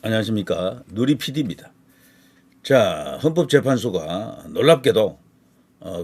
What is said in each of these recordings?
안녕하십니까. 누리 PD입니다. 자, 헌법재판소가 놀랍게도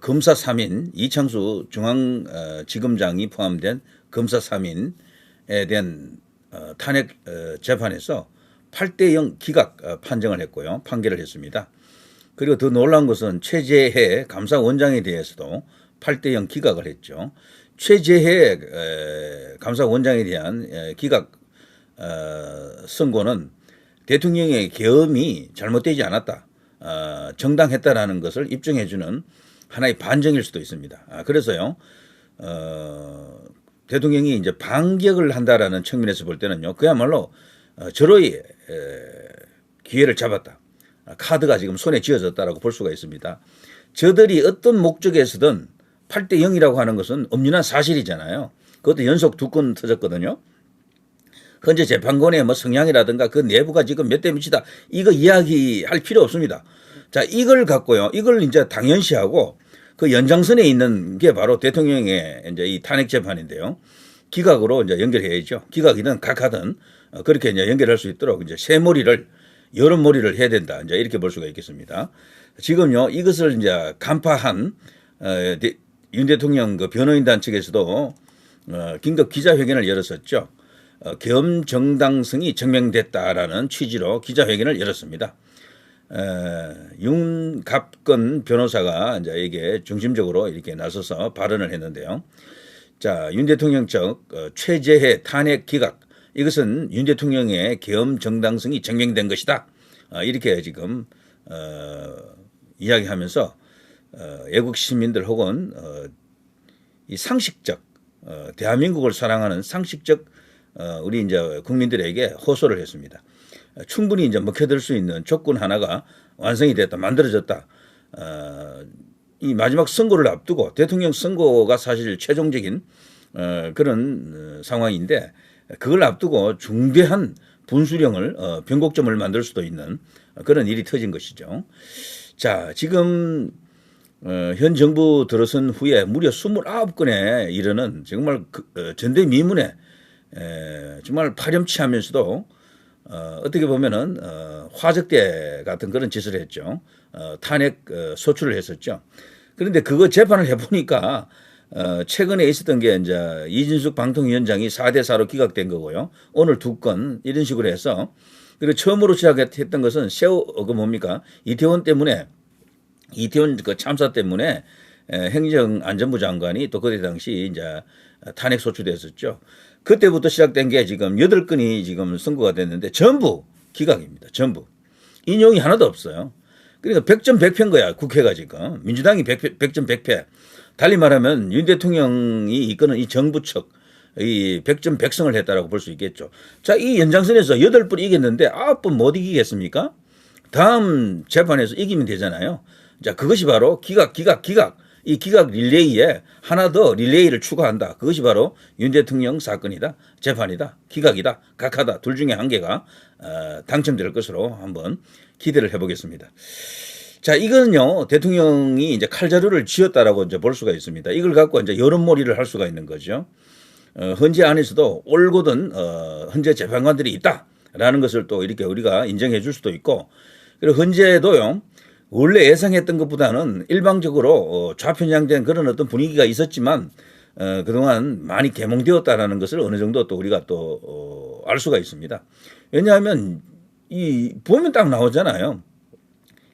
검사 3인 이창수 중앙지검장이 포함된 검사 3인에 대한 탄핵 재판에서 8대0 기각 판정을 했고요. 판결을 했습니다. 그리고 더 놀라운 것은 최재해 감사원장에 대해서도 8대0 기각을 했죠. 최재해 감사원장에 대한 기각 선고는 대통령의 계엄이 잘못되지 않았다, 정당했다라는 것을 입증해주는 하나의 반증일 수도 있습니다. 그래서요, 대통령이 이제 반격을 한다라는 측면에서 볼 때는요, 그야말로 절호의 기회를 잡았다. 카드가 지금 손에 쥐어졌다라고 볼 수가 있습니다. 저들이 어떤 목적에서든 8대0이라고 하는 것은 엄연한 사실이잖아요. 그것도 연속 2건 터졌거든요. 현재 재판권의 뭐 성향이라든가 그 내부가 지금 몇 대 몇이다, 이거 이야기할 필요 없습니다. 자, 이걸 갖고요, 이걸 이제 당연시하고 그 연장선에 있는 게 바로 대통령의 이제 이 탄핵 재판인데요. 기각으로 이제 연결해야죠. 기각이든 각하든 그렇게 이제 연결할 수 있도록 이제 세 머리를, 여러 머리를 해야 된다, 이제 이렇게 볼 수가 있겠습니다. 지금요, 이것을 이제 간파한 윤 대통령 그 변호인단 측에서도 긴급 기자회견을 열었었죠. 계엄 정당성이 증명됐다라는 취지로 기자회견을 열었습니다. 윤갑건 변호사가 이제 이게 중심적으로 이렇게 나서서 발언을 했는데요. 자, 윤 대통령 측 최재해 탄핵 기각, 이것은 윤 대통령의 계엄 정당성이 증명된 것이다, 이렇게 지금 이야기하면서 애국 시민들 혹은 이 상식적 대한민국을 사랑하는 상식적 우리 이제 국민들에게 호소를 했습니다. 충분히 이제 먹혀들 수 있는 조건 하나가 완성이 됐다, 만들어졌다. 이 마지막 선거를 앞두고, 대통령 선거가 사실 최종적인 그런 상황인데, 그걸 앞두고 중대한 분수령을 변곡점을 만들 수도 있는 그런 일이 터진 것이죠. 자, 지금 현 정부 들어선 후에 무려 29건에 이르는 정말 전대미문에 정말 파렴치하면서도 어떻게 보면은 화적대 같은 그런 짓을 했죠. 탄핵 소추를 했었죠. 그런데 그거 재판을 해보니까 최근에 있었던 게 이제 이진숙 방통위원장이 4대4로 기각된 거고요. 오늘 2건 이런 식으로 해서, 그리고 처음으로 시작했던 것은 그 뭡니까, 이태원 때문에, 이태원 그 참사 때문에 행정안전부 장관이 또 그때 당시 이제 탄핵 소추됐었죠. 그때부터 시작된 게 지금 8건이 지금 선고가 됐는데 전부 기각입니다. 전부. 인용이 하나도 없어요. 그러니까 100점 100패인 거야, 국회가 지금. 민주당이 100점 100패. 달리 말하면 윤 대통령이 이끄는 이 정부 측, 이 100점 100승을 했다라고 볼 수 있겠죠. 자, 이 연장선에서 8번 이겼는데 9번 못 이기겠습니까? 다음 재판에서 이기면 되잖아요. 자, 그것이 바로 기각. 이 기각 릴레이에 하나 더 릴레이를 추가한다. 그것이 바로 윤 대통령 사건이다, 재판이다, 기각이다, 각하다. 둘 중에 한 개가 당첨될 것으로 한번 기대를 해보겠습니다. 자, 이거는요, 대통령이 이제 칼자루를 쥐었다라고 이제 볼 수가 있습니다. 이걸 갖고 이제 여론몰이를 할 수가 있는 거죠. 헌재 안에서도 올곧은 헌재 재판관들이 있다라는 것을 또 이렇게 우리가 인정해 줄 수도 있고, 그리고 헌재도요, 원래 예상했던 것보다는 일방적으로 좌편향된 그런 어떤 분위기가 있었지만 그동안 많이 계몽되었다라는 것을 어느 정도 또 우리가 또 알 수가 있습니다. 왜냐하면 이 보면 딱 나오잖아요.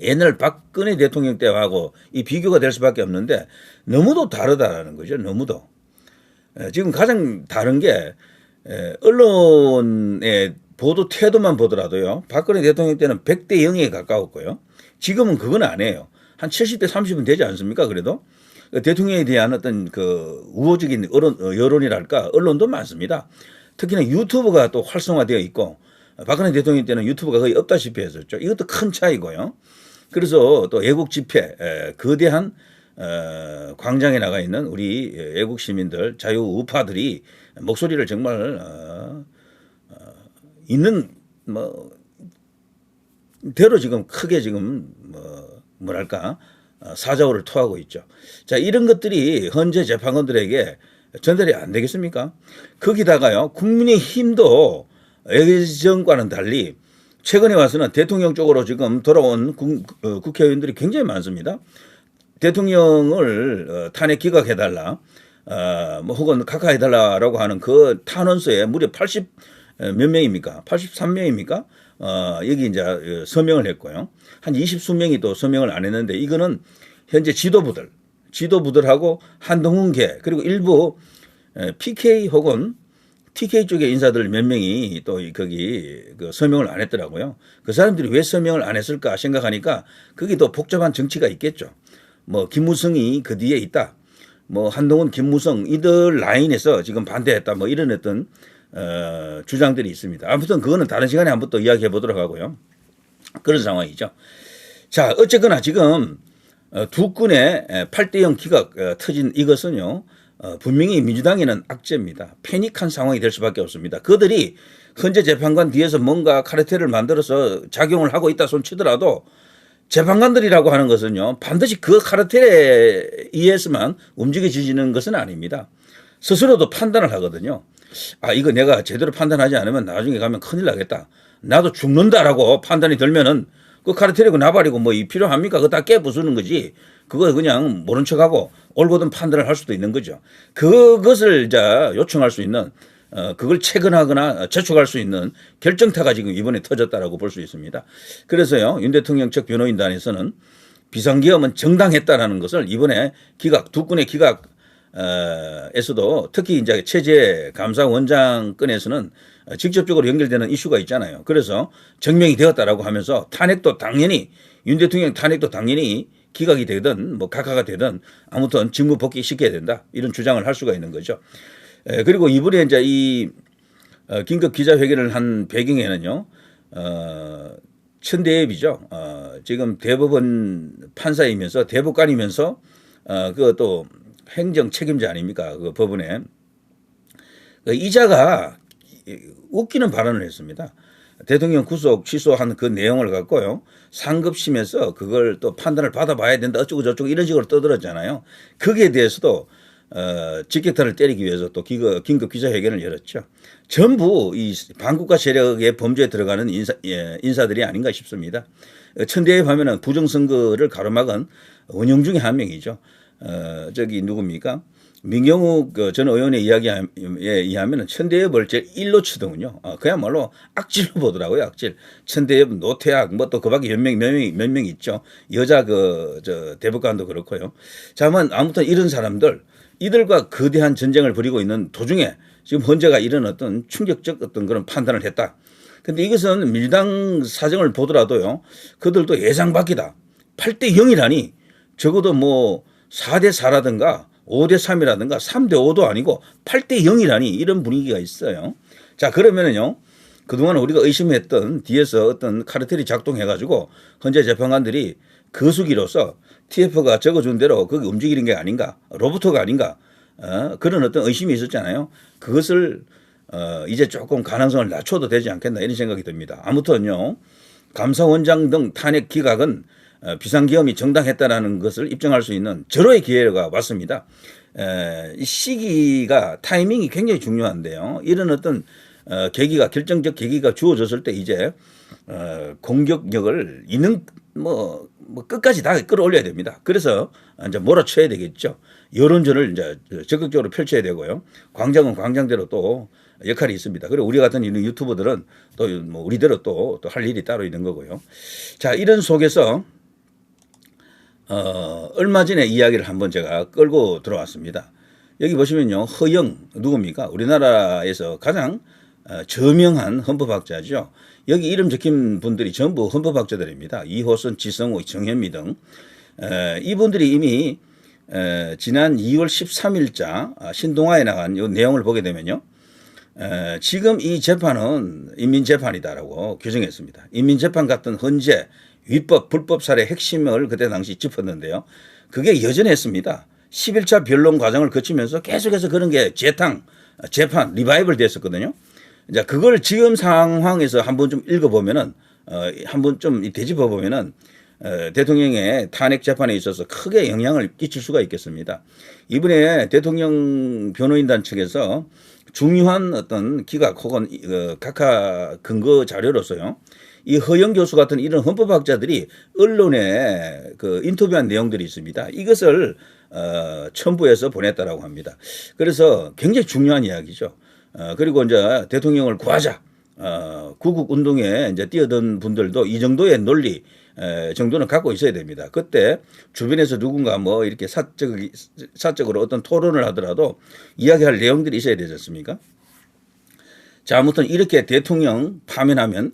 옛날 박근혜 대통령 때하고 이 비교가 될 수밖에 없는데 너무도 다르다라는 거죠. 너무도. 지금 가장 다른 게 언론의 보도 태도만 보더라도요, 박근혜 대통령 때는 100대0에 가까웠고요. 지금은 그건 아니에요. 한 70대 30은 되지 않습니까? 그래도 대통령에 대한 어떤 그 우호적인 여론이랄까, 언론도 많습니다. 특히나 유튜브가 또 활성화되어 있고, 박근혜 대통령 때는 유튜브가 거의 없다시피 했었죠. 이것도 큰 차이고요. 그래서 또 애국 집회, 거대한 광장에 나가 있는 우리 애국 시민들, 자유 우파들이 목소리를 정말 있는 대로 지금 크게 지금 뭐랄까 사자호를 토하고 있죠. 자, 이런 것들이 헌재 재판관들에게 전달이 안 되겠습니까? 거기다가요, 국민의힘도 예전과는 달리 최근에 와서는 대통령 쪽으로 지금 돌아온 국회의원들이 굉장히 많습니다. 대통령을 탄핵 기각해달라, 뭐 혹은 각하해달라라고 하는 그 탄원서에 무려 80 몇 명입니까? 83명입니까? 여기 이제 서명을 했고요. 한 20수명이 또 서명을 안 했는데 이거는 현재 지도부들하고 한동훈계 그리고 일부 PK 혹은 TK 쪽의 인사들 몇 명이 또 거기 그 서명을 안 했더라고요. 그 사람들이 왜 서명을 안 했을까 생각하니까 거기 또 복잡한 정치가 있겠죠. 뭐 김무성이 그 뒤에 있다. 뭐 한동훈, 김무성 이들 라인에서 지금 반대했다. 뭐 이런 어떤 주장들이 있습니다. 아무튼 그거는 다른 시간에 한번 또 이야기해 보도록 하고요. 그런 상황이죠. 자, 어쨌거나 지금 두 건의 8대0 기각 터진 이것은요. 분명히 민주당에는 악재입니다. 패닉한 상황이 될 수밖에 없습니다. 그들이 헌재 재판관 뒤에서 뭔가 카르텔을 만들어서 작용을 하고 있다 손치더라도 재판관들이라고 하는 것은요. 반드시 그 카르텔에 의해서만 움직여지는 것은 아닙니다. 스스로도 판단을 하거든요. 아, 이거 내가 제대로 판단하지 않으면 나중에 가면 큰일 나겠다. 나도 죽는다라고 판단이 들면은 그 카르텔이고 나발이고 뭐 필요합니까? 그거 다 깨부수는 거지. 그거 그냥 모른 척하고 옳거든 판단을 할 수도 있는 거죠. 그것을 요청할 수 있는 그걸 체근하거나 재촉할 수 있는 결정타가 지금 이번에 터졌다라고 볼 수 있습니다. 그래서요 윤 대통령 측 변호인단에서는 비상계엄은 정당했다라는 것을 이번에 기각 두 건의 기각 에서도 특히 이제 최재 감사원장 건에서는 직접적으로 연결되는 이슈가 있잖아요. 그래서 증명이 되었다라고 하면서 탄핵도 당연히 윤 대통령 탄핵도 당연히 기각이 되든 뭐 각하가 되든 아무튼 직무 복귀시켜야 된다 이런 주장을 할 수가 있는 거죠. 그리고 이번에 이제 이 긴급 기자회견을 한 배경에는요. 천대엽이죠. 지금 대법원 판사이면서 대법관이면서 그것도 행정 책임자 아닙니까? 그 법원에 이자가 웃기는 발언을 했습니다. 대통령 구속 취소한 그 내용을 갖고요. 상급심에서 그걸 또 판단을 받아봐야 된다 어쩌고 저쩌고 이런 식으로 떠들었잖아요. 거기에 대해서도 직격탄을 때리기 위해서 또 긴급 기자회견을 열었죠. 전부 이 반국가 세력의 범죄에 들어가는 인사들이 아닌가 싶습니다. 천대엽 하면은 부정선거를 가로막은 원흉 중에 한 명이죠. 저기 누굽니까? 민경욱 전 의원의 이야기에 의하면 천대엽을 제일 일로 치더군요. 그야말로 악질로 보더라고요. 악질. 천대엽, 노태악, 뭐 또 그 밖에 몇 명 있죠. 여자 대법관도 그렇고요. 자, 아무튼 이런 사람들, 이들과 거대한 전쟁을 벌이고 있는 도중에 지금 헌재가 이런 어떤 충격적 어떤 그런 판단을 했다. 근데 이것은 민주당 사정을 보더라도요. 그들도 예상 밖이다. 8대0이라니 적어도 뭐 4대4라든가 5대3이라든가 3대5도 아니고 8대0이라니 이런 분위기가 있어요. 자, 그러면은요. 그동안 우리가 의심했던 뒤에서 어떤 카르텔이 작동해가지고 헌재 재판관들이 거수기로서 TF가 적어준 대로 거기 움직이는 게 아닌가, 로봇가 아닌가, 그런 어떤 의심이 있었잖아요. 그것을 이제 조금 가능성을 낮춰도 되지 않겠나 이런 생각이 듭니다. 아무튼요. 감사원장 등 탄핵 기각은 비상계엄이 정당했다라는 것을 입증할 수 있는 절호의 기회가 왔습니다. 이 시기가 타이밍이 굉장히 중요한데요. 이런 어떤 계기가 결정적 계기가 주어졌을 때 이제 공격력을 있는 뭐 끝까지 다 끌어올려야 됩니다. 그래서 이제 몰아쳐야 되겠죠. 여론전을 이제 적극적으로 펼쳐야 되고요. 광장은 광장대로 또 역할이 있습니다. 그리고 우리 같은 이런 유튜버들은 또 뭐 우리대로 또 할 일이 따로 있는 거고요. 자, 이런 속에서 얼마 전에 이야기를 한번 제가 끌고 들어왔습니다. 여기 보시면요. 허영 누굽니까? 우리나라에서 가장 저명한 헌법학자죠. 여기 이름 적힌 분들이 전부 헌법학자들입니다. 이호선, 지성호, 정현미 등. 이분들이 이미 지난 2월 13일자 신동아에 나간 이 내용을 보게 되면요. 지금 이 재판은 인민재판이다라고 규정했습니다. 인민재판 같은 헌재, 위법, 불법 사례 핵심을 그때 당시 짚었는데요. 그게 여전했습니다. 11차 변론 과정을 거치면서 계속해서 그런 게 재판, 리바이벌 됐었거든요. 이제 그걸 지금 상황에서 한번 좀 읽어보면은, 한번 좀 되짚어보면은, 대통령의 탄핵 재판에 있어서 크게 영향을 끼칠 수가 있겠습니다. 이번에 대통령 변호인단 측에서 중요한 어떤 기각 혹은 각하 근거 자료로서요. 이 허영 교수 같은 이런 헌법학자들이 언론에 그 인터뷰한 내용들이 있습니다. 이것을 첨부해서 보냈다라고 합니다. 그래서 굉장히 중요한 이야기죠. 그리고 이제 대통령을 구하자. 구국 운동에 이제 뛰어든 분들도 이 정도의 논리 정도는 갖고 있어야 됩니다. 그때 주변에서 누군가 뭐 이렇게 사적으로 어떤 토론을 하더라도 이야기할 내용들이 있어야 되지 않습니까? 자, 아무튼 이렇게 대통령 파면하면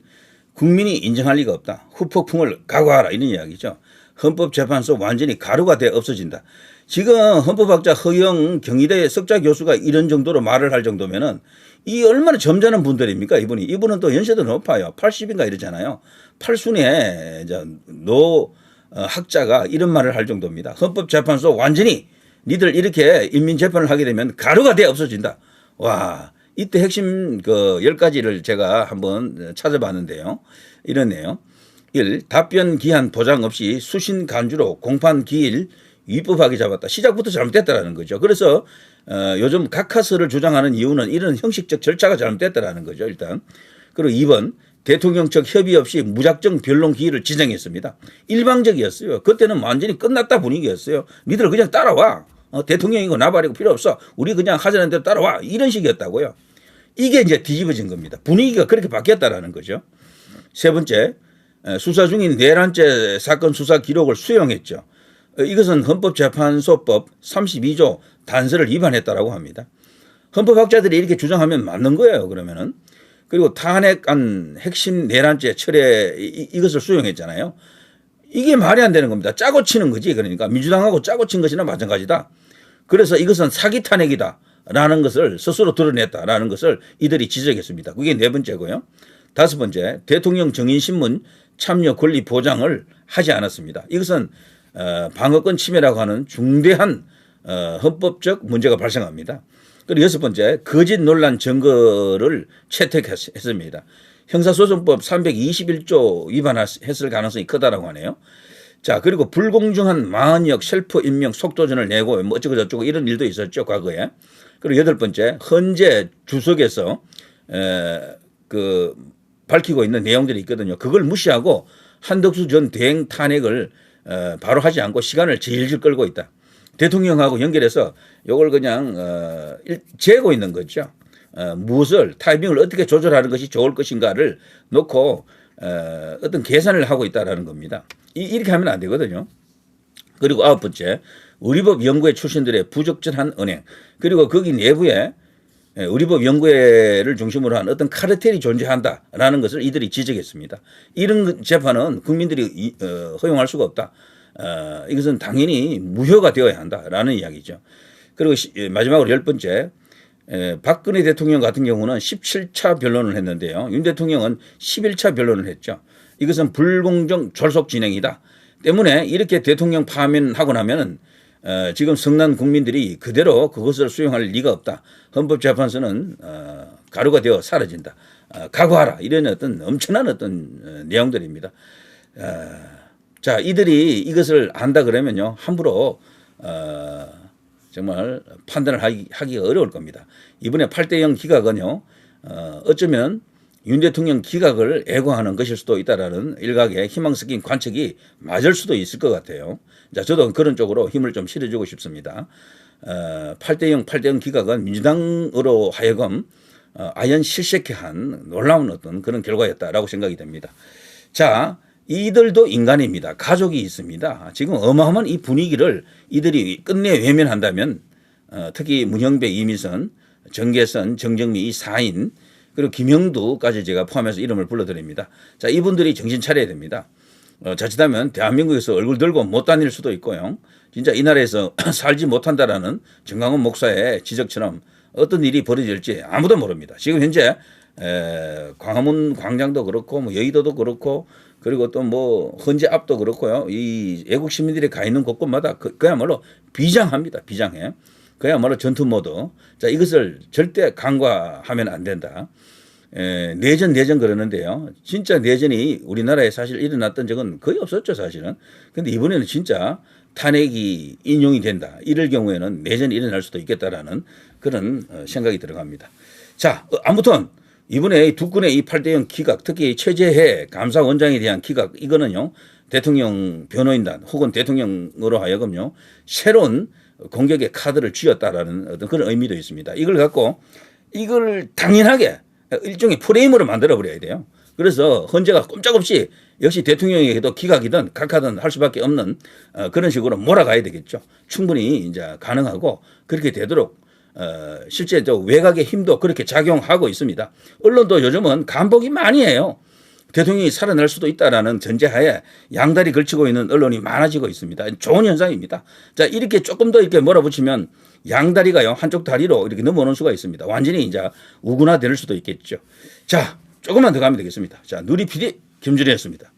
국민이 인정할 리가 없다. 후폭풍을 각오하라 이런 이야기죠. 헌법재판소 완전히 가루가 돼 없어진다. 지금 헌법학자 허영 경희대 석좌 교수가 이런 정도로 말을 할 정도면은 이 얼마나 점잖은 분들입니까? 이분은 또 연세도 높아요. 80인가 이러잖아요. 팔순의 노 학자가 이런 말을 할 정도입니다. 헌법재판소 완전히 니들 이렇게 인민재판을 하게 되면 가루가 돼 없어진다. 와, 이때 핵심 그 10가지를 제가 한번 찾아봤는데요. 이러네요. 1. 답변 기한 보장 없이 수신 간주로 공판 기일 위법하게 잡았다. 시작부터 잘못됐다라는 거죠. 그래서 요즘 각하설을 주장하는 이유는 이런 형식적 절차가 잘못됐다라는 거죠. 일단. 그리고 2번. 대통령 측 협의 없이 무작정 변론 기일을 지정했습니다. 일방적이었어요. 그때는 완전히 끝났다 분위기였어요. 니들 그냥 따라와. 대통령이고 나발이고 필요 없어. 우리 그냥 하자는 대로 따라와. 이런 식이었다고요. 이게 이제 뒤집어진 겁니다. 분위기가 그렇게 바뀌었다라는 거죠. 세 번째, 수사 중인 내란죄 사건 수사 기록을 수용했죠. 이것은 헌법재판소법 32조 단서를 위반했다라고 합니다. 헌법학자들이 이렇게 주장하면 맞는 거예요. 그러면은. 그리고 탄핵안 핵심 내란죄 철회 이것을 수용했잖아요. 이게 말이 안 되는 겁니다. 짜고 치는 거지. 그러니까 민주당하고 짜고 친 것이나 마찬가지다. 그래서 이것은 사기 탄핵이다라는 것을 스스로 드러냈다라는 것을 이들이 지적했습니다. 그게 네 번째고요. 다섯 번째, 대통령 정인신문 참여 권리 보장을 하지 않았습니다. 이것은 방어권 침해라고 하는 중대한 헌법적 문제가 발생합니다. 그리고 여섯 번째, 거짓 논란 증거를 채택했습니다. 형사소송법 321조 위반했을 가능성이 크다라고 하네요. 자, 그리고 불공정한 망언역 셀프 임명 속도전을 내고 뭐 어쩌고 저쩌고 이런 일도 있었죠, 과거에. 그리고 여덟 번째, 헌재 주석에서 그 밝히고 있는 내용들이 있거든요. 그걸 무시하고 한덕수 전 대행 탄핵을 바로 하지 않고 시간을 질질 끌고 있다. 대통령하고 연결해서 이걸 그냥 재고 있는 거죠. 무엇을 타이밍을 어떻게 조절하는 것이 좋을 것인가를 놓고 어떤 계산을 하고 있다라는 겁니다. 이렇게 하면 안 되거든요. 그리고 아홉 번째, 의리법 연구회 출신들의 부적절한 은행. 그리고 거기 내부에 의리법 연구회를 중심으로 한 어떤 카르텔이 존재한다라는 것을 이들이 지적했습니다. 이런 재판은 국민들이 허용할 수가 없다. 이것은 당연히 무효가 되어야 한다라는 이야기죠. 그리고 마지막으로 열 번째, 박근혜 대통령 같은 경우는 17차 변론을 했는데요. 윤 대통령은 11차 변론을 했죠. 이것은 불공정 졸속 진행이다. 때문에 이렇게 대통령 파면하고 나면은 지금 성난 국민들이 그대로 그것을 수용할 리가 없다. 헌법재판소는 가루가 되어 사라진다. 각오하라. 이런 어떤 엄청난 어떤 내용들입니다. 자, 이들이 이것을 안다 그러면요, 함부로 정말 판단을 하기가 어려울 겁니다. 이번에 8대0 기각은요, 어쩌면 윤 대통령 기각을 애고하는 것일 수도 있다라는 일각의 희망 섞인 관측이 맞을 수도 있을 것 같아요. 자, 저도 그런 쪽으로 힘을 좀 실어주고 싶습니다. 8대0 기각은 민주당으로 하여금 아연 실색케 한 놀라운 어떤 그런 결과였다라고 생각이 됩니다. 자, 이들도 인간입니다. 가족이 있습니다. 지금 어마어마한 이 분위기를 이들이 끝내 외면한다면 특히 문형배, 이미선, 정계선, 정정미 이 4인 그리고 김영두까지 제가 포함해서 이름을 불러드립니다. 자, 이분들이 정신 차려야 됩니다. 자칫하면 대한민국에서 얼굴 들고 못 다닐 수도 있고요. 진짜 이 나라에서 살지 못한다라는 정강훈 목사의 지적처럼 어떤 일이 벌어질지 아무도 모릅니다. 지금 현재 광화문 광장도 그렇고 뭐 여의도도 그렇고 그리고 또 뭐 헌재 앞도 그렇고요. 이 애국 시민들이 가 있는 곳곳마다 그야말로 비장합니다. 비장해. 그야말로 전투 모드. 자, 이것을 절대 간과하면 안 된다. 내전 그러는데요. 진짜 내전이 우리나라에 사실 일어났던 적은 거의 없었죠, 사실은. 근데 이번에는 진짜 탄핵이 인용이 된다. 이럴 경우에는 내전이 일어날 수도 있겠다라는 그런 생각이 들어갑니다. 자, 아무튼 이번에 이 두 건의 이 8대0 기각, 특히 최재해 감사원장에 대한 기각, 이거는요, 대통령 변호인단 혹은 대통령으로 하여금요, 새로운 공격의 카드를 쥐었다라는 어떤 그런 의미도 있습니다. 이걸 갖고 이걸 당연하게 일종의 프레임으로 만들어 버려야 돼요. 그래서 헌재가 꼼짝없이 역시 대통령에게도 기각이든 각하든 할 수밖에 없는 그런 식으로 몰아가야 되겠죠. 충분히 이제 가능하고 그렇게 되도록 실제 또 외곽의 힘도 그렇게 작용하고 있습니다. 언론도 요즘은 간보기 많이 해요. 대통령이 살아날 수도 있다라는 전제하에 양다리 걸치고 있는 언론이 많아지고 있습니다. 좋은 현상입니다. 자, 이렇게 조금 더 이렇게 몰아붙이면 양다리가요, 한쪽 다리로 이렇게 넘어오는 수가 있습니다. 완전히 이제 우군화될 수도 있겠죠. 자, 조금만 더 가면 되겠습니다. 자, 누리 PD 김준희였습니다.